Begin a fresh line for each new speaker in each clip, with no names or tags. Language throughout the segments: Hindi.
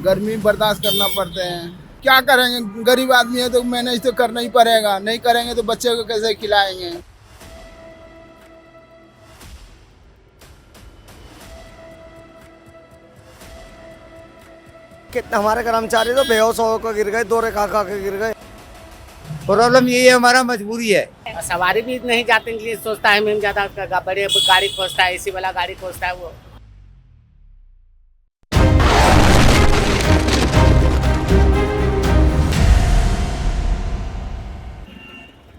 गर्मी बर्दाश्त करना पड़ते हैं। क्या करेंगे, गरीब आदमी है तो मैनेज तो करना ही पड़ेगा, नहीं करेंगे तो बच्चे को कैसे खिलाएंगे।
कितने हमारे कर्मचारी तो बेहोश होकर गिर गए, दौरे खा खा के गिर गए।
प्रॉब्लम यही है, हमारा मजबूरी है।
सवारी भी नहीं जाते के लिए सोचता है मैम, ज्यादा बड़े गाड़ी खोजता है, एसी वाला गाड़ी खोजता है वो।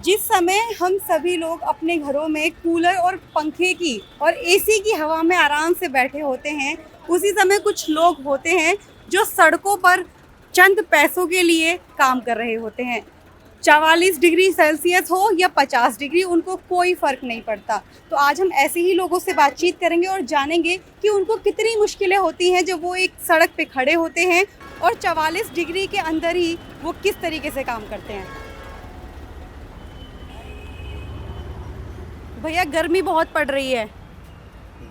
जिस समय हम सभी लोग अपने घरों में कूलर और पंखे की और एसी की हवा में आराम से बैठे होते हैं, उसी समय कुछ लोग होते हैं जो सड़कों पर चंद पैसों के लिए काम कर रहे होते हैं। 44 डिग्री सेल्सियस हो या 50 डिग्री, उनको कोई फ़र्क नहीं पड़ता। तो आज हम ऐसे ही लोगों से बातचीत करेंगे और जानेंगे कि उनको कितनी मुश्किलें होती हैं जब वो एक सड़क पे खड़े होते हैं और 44 डिग्री के अंदर ही वो किस तरीके से काम करते हैं। भैया, गर्मी बहुत पड़ रही है।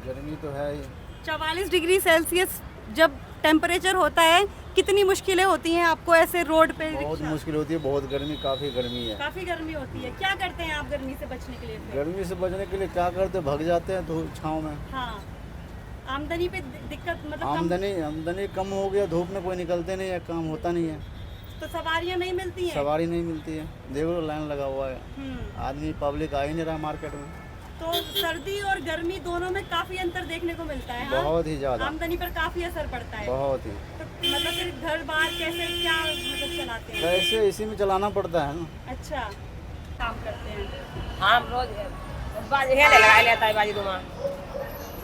गर्मी तो है ही।
44 डिग्री सेल्सियस जब टेम्परेचर होता है, कितनी मुश्किलें होती हैं आपको ऐसे रोड पे?
बहुत मुश्किल होती है, बहुत गर्मी, काफ़ी गर्मी है।
काफ़ी गर्मी होती है। क्या करते हैं आप गर्मी से बचने के लिए फिर?
गर्मी से बचने के लिए क्या करते, भाग जाते हैं धूप छाँव में।
हाँ, आमदनी पे दिक्कत मतलब
आमदनी कम हो गया, धूप में कोई निकलते नहीं है, काम होता नहीं है,
तो सवारियाँ नहीं मिलती हैं।
सवारी नहीं मिलती है। देखो लाइन लगा हुआ है, आदमी पब्लिक आ ही नहीं रहा मार्केट में।
तो सर्दी और गर्मी दोनों में काफ़ी अंतर देखने को मिलता है। हाँ?
बहुत ही ज़्यादा,
आमदनी पर काफ़ी असर पड़ता है।
बहुत ही।
तो मतलब फिर घर बार कैसे क्या मतलब चलाते हैं?
कैसे इसी में चलाना पड़ता है ना।
अच्छा, काम करते हैं।
हाँ, रोज बाजी लगा लेता है बाजी दुमा।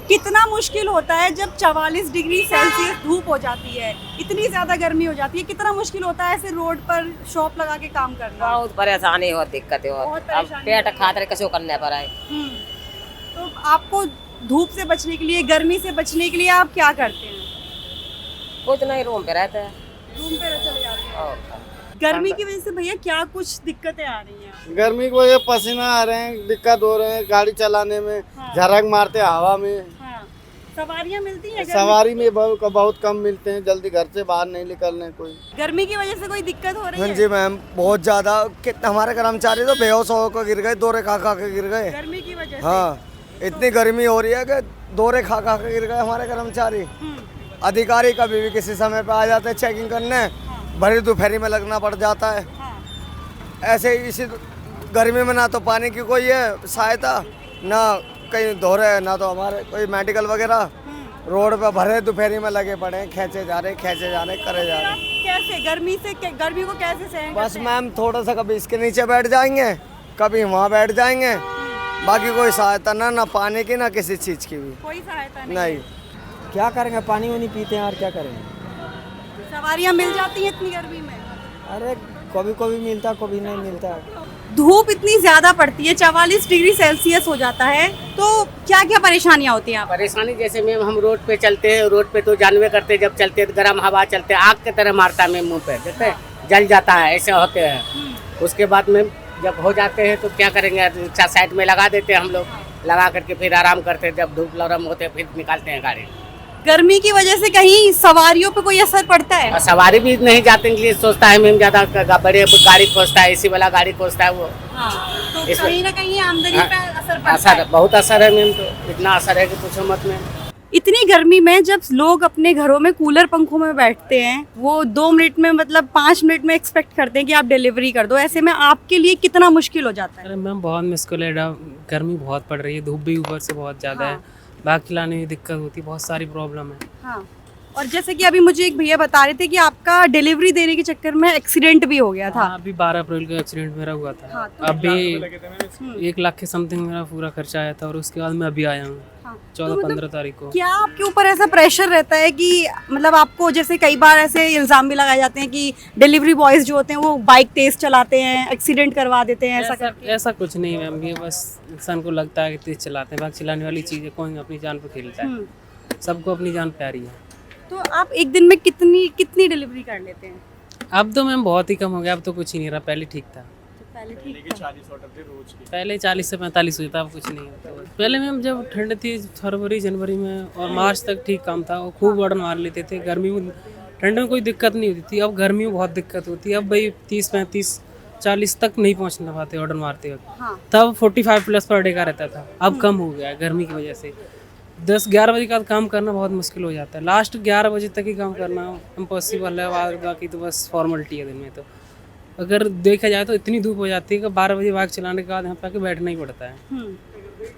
कितना मुश्किल होता है जब 44 डिग्री सेल्सियस धूप हो जाती है, इतनी ज़्यादा गर्मी हो जाती है। कितना मुश्किल होता है ऐसे रोड पर शॉप लगा के काम करना।
बहुत परेशानी हो, दिक्कत हो,
बहुत
अब
परेशानी
पेट
होती है।
खातर कसो करने पर आए।
तो आपको धूप से बचने के लिए, गर्मी से बचने के लिए आप क्या करते हैं?
कुछ नहीं, रूम पे रहते हैं।
रूम पे चले जाते हैं।
और
गर्मी की वजह से भैया क्या कुछ दिक्कतें आ रही हैं?
गर्मी की वजह पसीना आ रहे हैं, दिक्कत हो रहे हैं गाड़ी चलाने में।
हाँ।
झरक मारते हवा में।
हाँ, सवारियाँ मिलती हैं गर्मी?
सवारी में बहुत कम मिलते हैं, जल्दी घर से बाहर नहीं निकलने कोई।
गर्मी की वजह से कोई दिक्कत हो रही
हाँ
है?
जी मैम, बहुत ज्यादा। कितने हमारे कर्मचारी तो बेहोश होकर गिर गए, दौरे खा खा के गिर गए।
गर्मी की वजह से?
हाँ, इतनी गर्मी हो रही है कि दौरे खा खा के गिर गए हमारे कर्मचारी। अधिकारी कभी भी किसी समय पे आ जाते हैं चेकिंग करने, भरी दोपहरी में लगना पड़ जाता है। ऐसे ही इसी गर्मी में ना तो पानी की कोई है सहायता, ना कहीं दौरे, ना तो हमारे कोई मेडिकल वगैरह। रोड पे भरे दोपहरी में लगे पड़े हैं, खींचे जा रहे, करे जा रहे।
कैसे गर्मी गर्मी को कैसे सहन
बस
करते हैं?
मैम थोड़ा सा कभी इसके नीचे बैठ जाएंगे, कभी वहाँ बैठ जाएंगे, बाकी कोई सहायता ना पानी की ना किसी चीज़ की भी
कोई सहायता नहीं।
नहीं।
क्या करेंगे, पानी वानी पीते हैं और क्या करेंगे।
सवारियाँ मिल जाती हैं इतनी गर्मी में?
अरे कभी कभी मिलता, कभी नहीं मिलता।
धूप इतनी ज्यादा पड़ती है, 44 डिग्री सेल्सियस हो जाता है, तो क्या क्या परेशानियाँ होती हैं आप?
परेशानी जैसे मैम हम रोड पे चलते हैं, रोड पे तो जानवे करते, जब चलते तो गर्म हवा चलते, आग की तरह मारता है मैम, मुँह पे देखते हैं, जल जाता है, ऐसे होते हैं। उसके बाद में जब हो जाते हैं तो क्या करेंगे, रिक्शा साइड में लगा देते हैं हम लोग, लगा करके फिर आराम करते हैं। जब धूप नरम होते हैं फिर निकालते हैं गाड़ी।
गर्मी की वजह से कहीं सवारियों पे कोई असर पड़ता है?
और सवारी भी नहीं जाते के लिए सोचता है मैम, ज्यादा बड़े गाड़ी खोजता है, एसी वाला गाड़ी खोजता है वो।
हाँ, तो
इसमें-
कहीं ना कहीं आमदनी
हाँ,
पे असर पड़ता
असर
है।
बहुत असर है मैम, तो इतना असर है कि पूछो मत मैम।
इतनी गर्मी में जब लोग अपने घरों में कूलर पंखों में बैठते हैं, वो 2 मिनट में मतलब 5 मिनट में एक्सपेक्ट करते हैं कि आप डिलीवरी कर दो। ऐसे में आपके लिए कितना मुश्किल हो जाता है?
अरे मैम बहुत मुश्किल है, गर्मी बहुत पड़ रही है, धूप भी ऊपर से बहुत ज़्यादा है, बैग खिलाने में दिक्कत होती है, बहुत सारी प्रॉब्लम है।
हाँ, और जैसे कि अभी मुझे एक भैया बता रहे थे कि आपका डिलीवरी देने के चक्कर में एक्सीडेंट भी हो गया था।
हाँ, अभी 12 अप्रैल को एक्सीडेंट मेरा हुआ था।
हाँ, तो
अभी 1 लाख के समथिंग मेरा पूरा खर्चा आया था, और उसके बाद मैं अभी आया हूँ
हाँ,
14-15 तारीख को।
क्या आपके ऊपर ऐसा प्रेशर रहता है कि मतलब आपको, जैसे कई बार ऐसे इल्जाम भी लगाए जाते हैं कि डिलीवरी बॉयज जो होते हैं वो बाइक तेज चलाते हैं, एक्सीडेंट करवा देते हैं, ऐसा करके?
ऐसा कुछ नहीं मैम, ये बस इंसान को लगता है कि तेज चलाते हैं, बाइक चलाने वाली चीज़ है, कौन अपनी जान पर खेलता है, सबको अपनी जान प्यारी है।
तो आप एक दिन में कितनी डिलीवरी कर लेते हैं?
अब तो मैम बहुत ही कम हो गया, अब तो कुछ ही नहीं रहा, पहले ठीक था।
पहले ठीक था।
पहले 40 से 45 हुई था, अब कुछ नहीं होता। पहले मैम जब ठंड थी फरवरी जनवरी में और मार्च तक ठीक काम था, वो खूब ऑर्डर मार लेते थे। गर्मी में ठंड में कोई दिक्कत नहीं होती थी, अब गर्मी में बहुत दिक्कत होती है। अब भाई 30-35-40 तक नहीं पहुंचना पाते ऑर्डर मारते वक्त।
हाँ।
तब 45 प्लस पर डे का रहता था, अब कम हो गया है गर्मी की वजह से। 10-11 बजे का काम करना बहुत मुश्किल हो जाता है, लास्ट 11 बजे तक ही काम करना इम्पॉसिबल है। बाकी तो बस फॉर्मेलिटी है दिन में। तो अगर देखा जाए तो इतनी धूप हो जाती है कि 12 बजे बाइक चलाने के बाद यहाँ पे आके बैठना ही पड़ता है।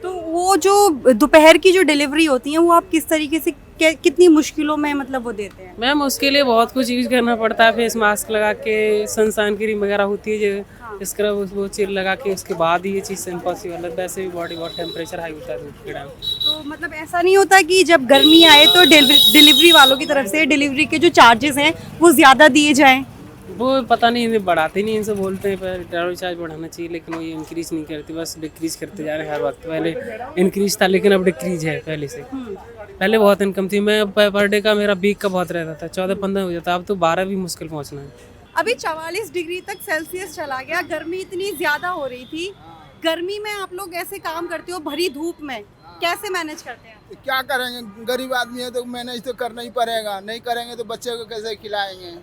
तो वो जो दोपहर की जो डिलीवरी होती है वो आप किस तरीके से कितनी मुश्किलों में मतलब वो देते हैं?
मैम उसके लिए बहुत कुछ यूज करना पड़ता है, फेस मास्क लगा के, सनशाइन क्रीम वगैरह होती है जो स्क्रब वो चीज लगा के, उसके बाद ही ये चीज़ इम्पॉसिबल है। वैसे भी बॉडी बहुत टेम्परेचर हाई होता है धूप के टाइम।
तो मतलब ऐसा नहीं होता कि जब गर्मी आए तो डिलीवरी वालों की तरफ से डिलीवरी के जो चार्जेस हैं वो ज़्यादा दिए जाएं?
वो पता नहीं, इन्हें बढ़ाते नहीं, इनसे बोलते हैं पर डिलीवरी चार्ज बढ़ाना चाहिए, लेकिन वो ये इंक्रीज नहीं करती, बस डिक्रीज करते जा रहे हैं हर वक्त। पहले इंक्रीज था लेकिन अब डिक्रीज है पहले से। पहले बहुत इनकम थी, मैं पर डे का मेरा वीक का बहुत रहता था, 14-15 हो जाता, अब तो 12 भी मुश्किल पहुंचना है।
अभी 44 डिग्री तक सेल्सियस चला गया, गर्मी इतनी ज़्यादा हो रही थी। गर्मी में आप लोग ऐसे काम करते हो भरी धूप में, कैसे मैनेज करते हैं?
तो क्या करेंगे, गरीब आदमी है तो मैनेज तो करना ही पड़ेगा, नहीं करेंगे तो बच्चे को कैसे खिलाएंगे।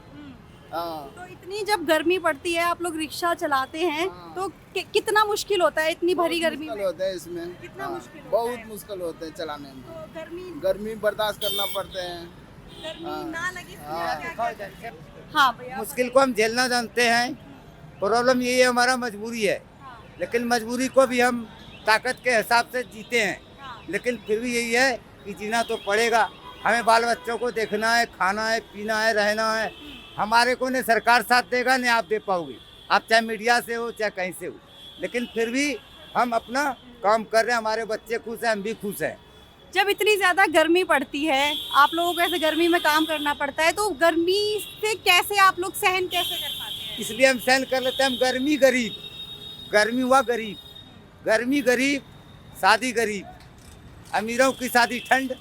हाँ।
तो इतनी जब गर्मी पड़ती है, आप लोग रिक्शा चलाते हैं तो कितना मुश्किल होता है इतनी भरी गर्मी
मुश्किल
में?
होता है इसमें।
कितना
हाँ,
मुश्किल होता
बहुत
है?
मुश्किल होते हैं चलाने में।
तो
गर्मी बर्दाश्त करना पड़ते हैं।
गर्मी ना लगे तो
हाँ।
क्या करते हैं? हाँ भैया।
मुश्किल को हम झेलना जानते हैं। प्रॉब्लम यही है, हमारा मजबूरी है, लेकिन मजबूरी को भी हम ताकत के हिसाब से जीते हैं। लेकिन फिर भी यही है कि जीना तो पड़ेगा, हमें बाल बच्चों को देखना है, खाना है, पीना है, रहना है। हमारे को नहीं सरकार साथ देगा नहीं आप दे पाओगे, आप चाहे मीडिया से हो चाहे कहीं से हो, लेकिन फिर भी हम अपना काम कर रहे हैं, हमारे बच्चे खुश हैं, हम भी खुश हैं।
जब इतनी ज्यादा गर्मी पड़ती है, आप लोगों को ऐसे गर्मी में काम करना पड़ता है, तो गर्मी से कैसे आप लोग सहन कैसे कर पाते हैं?
इसलिए हम सहन कर लेते हैं। हम गर्मी गरीब, गर्मी हुआ गरीब, गर्मी गरीब, शादी गरीब, अमीरों की शादी ठंड,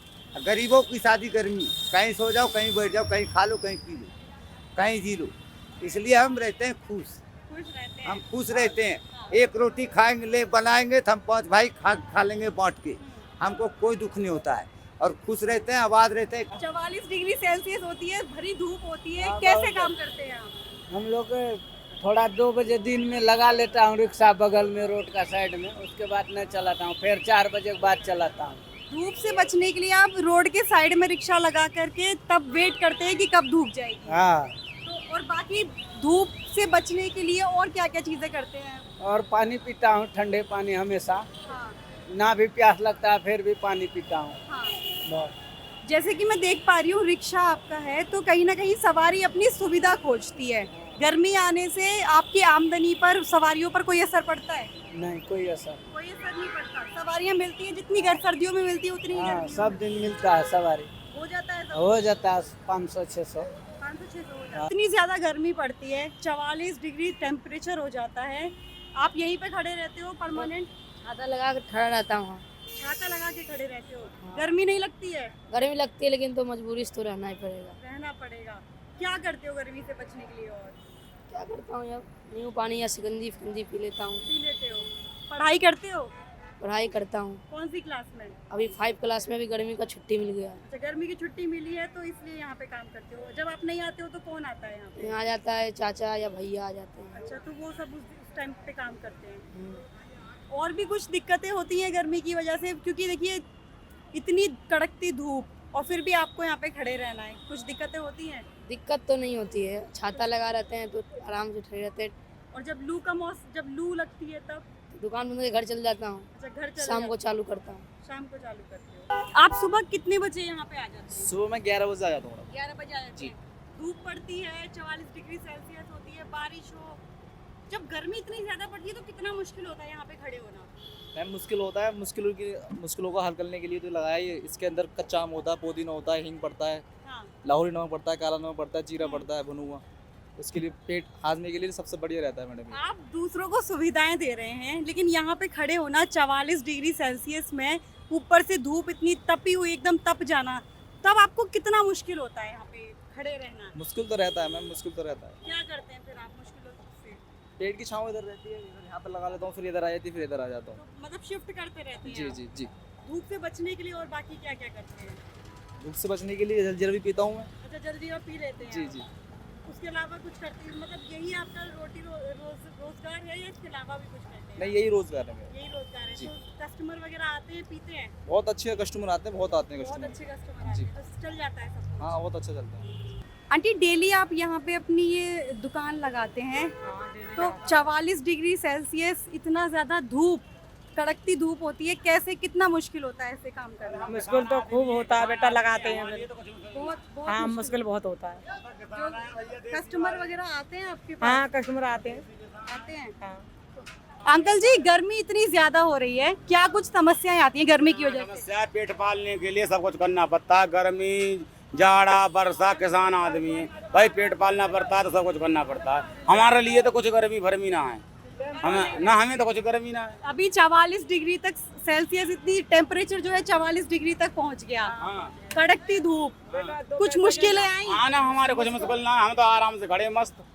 गरीबों की शादी गर्मी। कहीं सो जाओ, कहीं बैठ जाओ, कहीं खा लो, कहीं पी लो, कहीं जी लो। इसलिए हम रहते हैं खुश,
रहते हैं।
हम खुश रहते हैं। एक रोटी खाएंगे ले बनाएंगे तो हम 5 भाई खा लेंगे बांट के, हमको कोई दुख नहीं होता है और खुश रहते हैं, आबाद रहते हैं।
44 डिग्री सेल्सियस होती है, भरी धूप होती है, कैसे काम करते हैं आप?
हम लोग थोड़ा 2 बजे दिन में लगा लेता हूँ रिक्शा बगल में रोड का साइड में, उसके बाद नहीं चलाता हूँ, फिर 4 बजे के बाद चलाता हूँ।
धूप से बचने के लिए आप रोड के साइड में रिक्शा लगा करके तब वेट करते हैं कि कब धूप जाएगी।
हाँ,
तो और बाकी धूप से बचने के लिए और क्या क्या चीजें करते हैं?
और पानी पीता हूँ, ठंडे पानी हमेशा,
हाँ,
ना भी प्यास लगता है फिर भी पानी पीता हूँ।
हाँ।
बस।
जैसे कि मैं देख पा रही हूँ रिक्शा आपका है, तो कहीं ना कहीं सवारी अपनी सुविधा खोजती है। गर्मी आने से आपकी आमदनी पर, सवारियों पर कोई असर पड़ता है?
नहीं, कोई असर।
कोई असर नहीं पड़ता। सवारियाँ मिलती हैं जितनी सर्दियों में मिलती है उतनी ही
हाँ,
गर्मियों में।
सब दिन मिलता है सवारी,
हो जाता है सब?
हो जाता है 500-600।
500-600 हो जाता है। इतनी ज़्यादा गर्मी पड़ती है, 44 डिग्री टेम्परेचर हो जाता है, आप यहीं पे खड़े रहते हो परमानेंट?
छाता लगा के खड़ा रहता हूँ।
छाता लगा के खड़े रहते हो? गर्मी नहीं लगती है?
गर्मी लगती है लेकिन तो मजबूरी से तो रहना ही पड़ेगा।
रहना पड़ेगा। क्या करते हो गर्मी से बचने के लिए? और
क्या करता हूँ यार, नींबू पानी या शिकंजी फिकंजी पी लेता हूँ।
पी लेते हो? पढ़ाई करते हो?
पढ़ाई करता हूँ।
कौन सी क्लास में?
अभी 5 क्लास में भी गर्मी का छुट्टी मिल गया।
अच्छा, गर्मी की छुट्टी मिली है तो इसलिए यहाँ पे काम करते हो। जब आप नहीं आते हो तो कौन आता है यहाँ पे?
यहाँ आ जाता है चाचा या भैया आ जाते हैं।
अच्छा, तो वो सब उस टाइम पे काम करते हैं। और भी कुछ दिक्कतें होती हैं गर्मी की वजह से, क्योंकि देखिए इतनी कड़कती धूप और फिर भी आपको यहाँ पे खड़े रहना है, कुछ दिक्कतें होती हैं?
दिक्कत तो नहीं होती है, छाता लगा रहते हैं तो आराम से खड़े रहते हैं।
और जब जब लू लगती है तब?
दुकान बंद करके घर चल जाता हूँ,
अच्छा, घर चले
शाम को
जाते
चालू करता हूँ।
हो? शाम को चालू करते हो। आप सुबह कितने बजे यहाँ पे आ जाते हैं?
सुबह मैं 11 बजे आ जाता हूँ।
11 बजे आ जाते हैं। धूप पड़ती है, 44 डिग्री सेल्सियस होती है, बारिश हो, जब गर्मी इतनी ज्यादा पड़ती है तो कितना मुश्किल होता है यहाँ पे खड़े होना?
मैम मुश्किल होता है, मुश्किलों को हल करने के लिए तो लगाया ही, इसके अंदर कच्चा आम होता है, पुदीना होता है, हींग पड़ता है,
हाँ।
लाहौरी नमक पड़ता है, काला नमक पड़ता है, जीरा पड़ता है भुना हुआ, उसके लिए पेट हाजमे के लिए सबसे बढ़िया रहता है मैडम।
आप दूसरों को सुविधाएं दे रहे हैं, लेकिन यहाँ पे खड़े होना 44 डिग्री सेल्सियस में, ऊपर से धूप इतनी तपी हुई, एकदम तप जाना, तब आपको कितना मुश्किल होता है यहाँ पे खड़े रहना?
मुश्किल तो रहता है मैम, मुश्किल तो रहता है।
क्या करते हैं फिर आप मुश्किलों से?
पेट की छाँव इधर रहती है, इधर यहाँ पर लगा लेता हूँ, फिर इधर आ जाती है, फिर इधर आ जाता हूँ।
तो मतलब शिफ्ट करते रहते हैं
जी
आप?
जी जी।
धूप से बचने के लिए और बाकी क्या क्या करते हैं?
धूप से बचने के लिए जलजीरा भी पीता हूँ मैं।
अच्छा, जल्दी आप पी लेते हैं
जी
आप।
जी।
उसके अलावा कुछ करते हैं, मतलब यही आपका रोजगार है या इसके अलावा भी कुछ करते हैं?
नहीं, यही रोजगार है मेरा।
यही रोजगार है।
जी।
तो कस्टमर वगैरह आते हैं, पीते हैं?
बहुत अच्छे कस्टमर आते हैं, बहुत आते हैं
बहुत
कस्टमर।
अच्छे कस्टमर आते
जी।
हैं, तो चल जाता है सब कुछ।
हाँ, बहुत अच्छा चलता है।
आंटी, डेली आप यहाँ पे अपनी ये दुकान लगाते हैं, तो 44 डिग्री सेल्सियस इतना ज़्यादा धूप, कड़कती धूप होती है, कैसे, कितना मुश्किल होता है ऐसे काम करना?
मुश्किल तो खूब होता है बेटा, लगाते हैं फिर।
बहुत बहुत
हाँ, मुश्किल बहुत होता है।
जो कस्टमर वगैरह आते हैं आपके पास?
हाँ, कस्टमर आते हैं।
आते हैं।
हाँ।
अंकल जी, गर्मी इतनी ज्यादा हो रही है, क्या कुछ समस्याएं आती हैं गर्मी की वजह से?
समस्या पेट पालने के लिए सब कुछ करना पड़ता है। गर्मी, जाड़ा, वर्षा, किसान आदमी है भाई, पेट पालना पड़ता है तो सब कुछ करना पड़ता है। हमारे लिए तो कुछ गर्मी भरमी ना है, हमें तो कुछ गर्मी ना है।
अभी 44 डिग्री तक सेल्सियस, इतनी टेम्परेचर जो है 44 डिग्री तक पहुंच गया। कड़कती धूप, कुछ मुश्किलें आई?
आना हमारे कुछ मुश्किल ना है, हम तो आराम से खड़े मस्त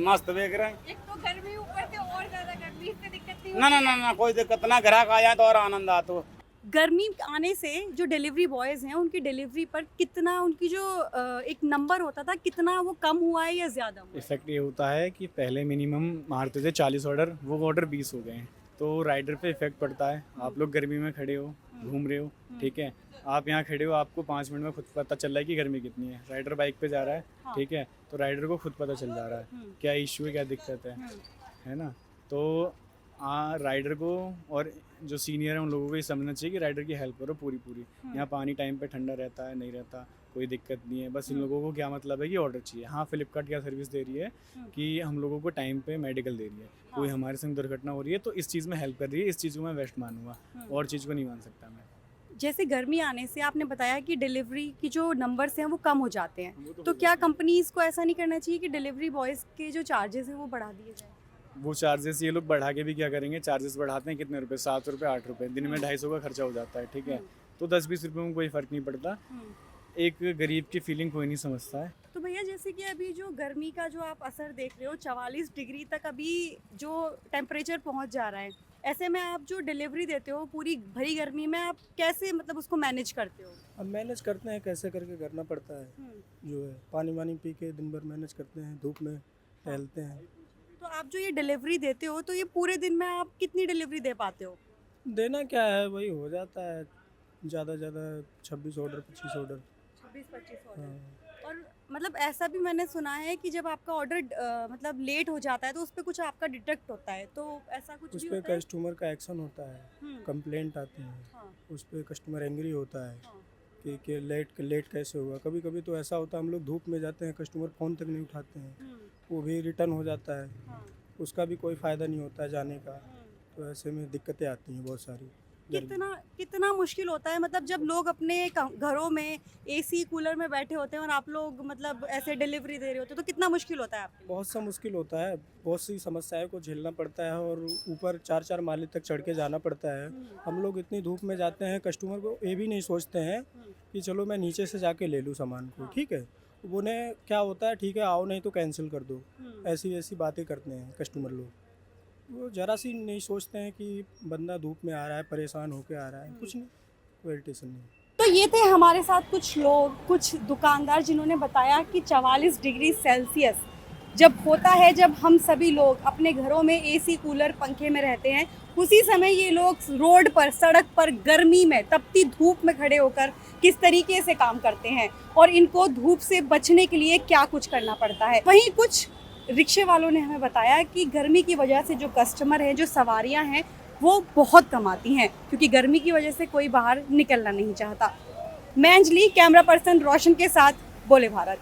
मस्त देख रहे हैं।
एक तो गर्मी, ऊपर से और ज्यादा गर्मी, इससे दिक्कत नहीं
ना ना ना ना, कोई दिक्कत ना, ग्राहक आ जाए तो और आनंद आता है।
गर्मी आने से जो डिलीवरी बॉयज़ हैं, उनकी डिलीवरी पर कितना, उनकी जो एक नंबर होता था, कितना वो कम हुआ है या ज़्यादा हुआ है?
इफेक्ट ये होता है कि पहले मिनिमम मारते थे 40 ऑर्डर, वो ऑर्डर 20 हो गए हैं, तो राइडर पे इफेक्ट पड़ता है। आप लोग गर्मी में खड़े हो, घूम रहे हो, ठीक है, आप यहाँ खड़े हो, आपको 5 मिनट में खुद पता चल रहा है कि गर्मी कितनी है। राइडर बाइक पे जा रहा है, ठीक है, तो राइडर को खुद पता चल जा रहा है क्या इशू है, क्या दिक्कत है ना। तो राइडर को और जो सीनियर है उन लोगों को ये समझना चाहिए कि राइडर की हेल्प करो पूरी। यहाँ पानी टाइम पे ठंडा रहता है, नहीं रहता, कोई दिक्कत नहीं है। बस इन लोगों को क्या मतलब है कि ऑर्डर चाहिए। हाँ, फ्लिपकार्ट क्या सर्विस दे रही है कि हम लोगों को टाइम पे मेडिकल दे रही है। कोई हमारे संग दुर्घटना हो रही है तो इस चीज़ में हेल्प कर रही है, इस चीज़ को मैं बेस्ट मानूंगा, और चीज़ को नहीं मान सकता मैं।
जैसे गर्मी आने से आपने बताया कि डिलीवरी की जो नंबर्स हैं वो कम हो जाते हैं, तो क्या कंपनीज़ को ऐसा नहीं करना चाहिए कि डिलीवरी बॉयज़ के जो चार्जेस हैं वो बढ़ा दिए जाए?
वो चार्जेस ये लोग बढ़ा के भी क्या करेंगे, चार्जेस बढ़ाते हैं कितने रुपए, 7 रुपये 8 रुपये, दिन में 250 का खर्चा हो जाता है, ठीक है, तो 10-20 रुपये में कोई फ़र्क नहीं पड़ता। एक गरीब की फीलिंग कोई नहीं समझता है।
तो भैया, जैसे कि अभी जो गर्मी का जो आप असर देख रहे हो, 44 डिग्री तक अभी जो टेम्परेचर पहुंच जा रहा है, ऐसे में आप जो डिलीवरी देते हो पूरी भरी गर्मी में, आप कैसे मतलब उसको मैनेज करते हो?
अब मैनेज करते हैं, कैसे करके करना पड़ता है, जो है पानी वानी पी के दिन भर मैनेज करते हैं, धूप में टहलते हैं।
तो आप जो ये डिलीवरी देते हो, तो ये पूरे दिन में आप कितनी डिलीवरी दे पाते हो?
देना क्या है, वही हो जाता है ज़्यादा 26 ऑर्डर 25 ऑर्डर।
26-25 ऑर्डर। और मतलब ऐसा भी मैंने सुना है कि जब आपका ऑर्डर मतलब लेट हो जाता है तो उस पर कुछ आपका डिटेक्ट होता है, तो ऐसा कुछ
उस
भी
पर
होता है?
कस्टमर का एक्शन होता है, कंप्लेंट आती है, उस पर कस्टमर एंग्री होता है कि लेट कैसे हुआ। कभी कभी तो ऐसा होता है, हम लोग धूप में जाते हैं, कस्टमर फ़ोन तक नहीं उठाते हैं, वो भी रिटर्न हो जाता है, उसका भी कोई फ़ायदा नहीं होता है जाने का। तो ऐसे में दिक्कतें आती हैं बहुत सारी।
कितना मुश्किल होता है, मतलब जब लोग अपने घरों में एसी कूलर में बैठे होते हैं और आप लोग मतलब ऐसे डिलीवरी दे रहे होते हैं, तो कितना मुश्किल होता है आपके लिए?
बहुत सा मुश्किल होता है, बहुत सी समस्याओं को झेलना पड़ता है, और ऊपर 4-4 माले तक चढ़ के जाना पड़ता है। हम लोग इतनी धूप में जाते हैं, कस्टमर को ये भी नहीं सोचते हैं कि चलो मैं नीचे से जाके ले लूँ सामान को, ठीक है, उन्हें क्या होता है, ठीक है आओ, नहीं तो कैंसिल कर दो, ऐसी बातें करते हैं कस्टमर लोग। वो ज़रा सी नहीं सोचते हैं कि बंदा धूप में आ रहा है, परेशान होके आ रहा है, कुछ नहीं, कोई इरिटेशन नहीं।
तो ये थे हमारे साथ कुछ लोग, कुछ दुकानदार, जिन्होंने बताया कि 44 डिग्री सेल्सियस जब होता है, जब हम सभी लोग अपने घरों में एसी कूलर पंखे में रहते हैं, उसी समय ये लोग रोड पर, सड़क पर गर्मी में, तपती धूप में खड़े होकर किस तरीके से काम करते हैं और इनको धूप से बचने के लिए क्या कुछ करना पड़ता है। वहीं कुछ रिक्शे वालों ने हमें बताया कि गर्मी की वजह से जो कस्टमर हैं, जो सवारियां हैं, वो बहुत कम आती हैं, क्योंकि गर्मी की वजह से कोई बाहर निकलना नहीं चाहता। मैं अंजलि, कैमरा पर्सन रोशन के साथ, बोले भारत।